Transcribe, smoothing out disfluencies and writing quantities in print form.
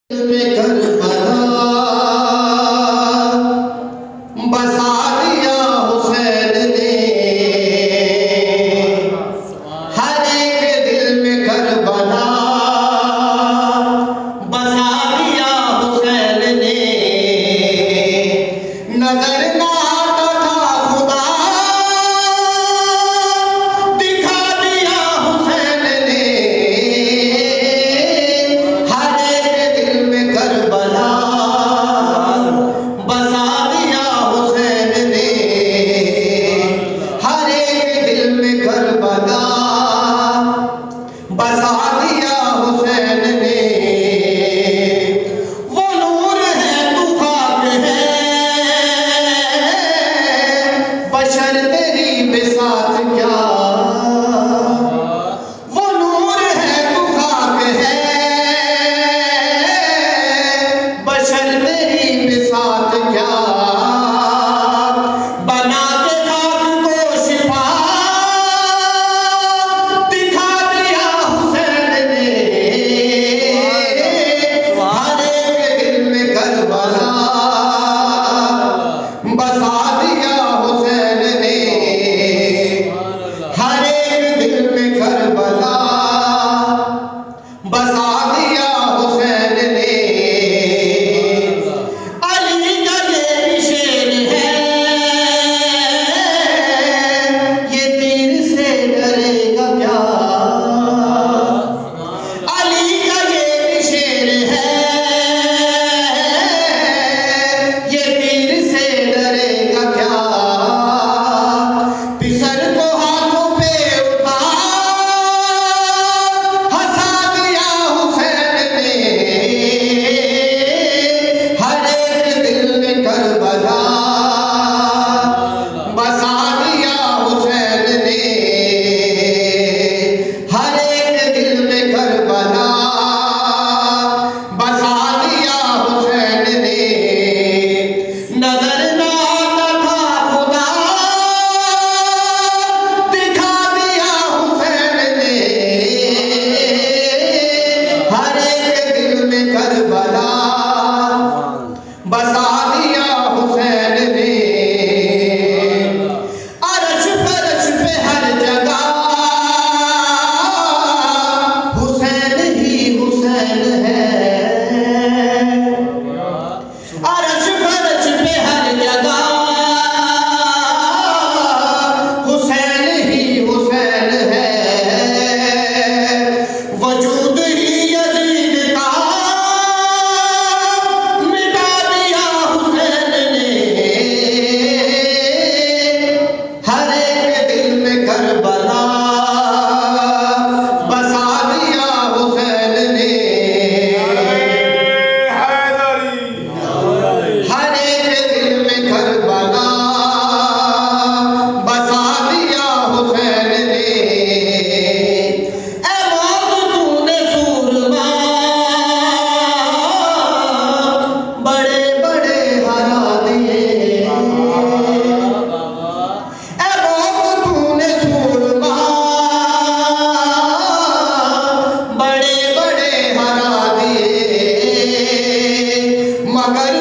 में करबला बसा दिया हुसैन ने, हर एक दिल में करबला बसा दिया हुसैन ने। नजर ना आता था खुदा दिखा दिया हुसैन ने, हर एक दिल में करबला बसा दिया हुसैन ने, हर एक दिल में करबला बसा दिया हुसैन ने। वो नूर है तू खाक है, बशर तेरी बिसात क्या। वो नूर है तू खाक है, बशर तेरी बिसात क्या। बना के खाक को शिफा दिखा दिया हुसैन ने, हर एक दिल में करबला बसा दिया हुसैन ने, हर एक दिल में करबला बसा दिया हुसैन ने। अली का ये शेर है, ये तीर से डरेगा क्या। अली का ये शेर है, ये तीर से डरेगा क्या। पिसर को हाथों पे उठा हंसा दिया हुसैन ने, हर एक दिल में करबला बसा दिया हुसैन ने, हर एक दिल में करबला बसा दिया हुसैन ने। नजर ना आता था खुदा दिखा दिया हुसैन ने, हर एक दिल में करबला बसा दिया हुसैन ने। अर्श फर्श पे हर जगह हुसैन ही हुसैन है। अर्श फर्श पे हर जगह हुसैन ही हुसैन है। वजूद ही यजीद का मिटा दिया हुसैन ने, हर एक दिल में करबला बसा दिया हुसैन ने, हर एक दिल में करबला बसा दिया हुसैन ने। ऐ मौत तूने सूरमा बड़े बड़े हरा दिए, ऐ मौत तूने सूरमा बड़े बड़े हरा दिए। मगर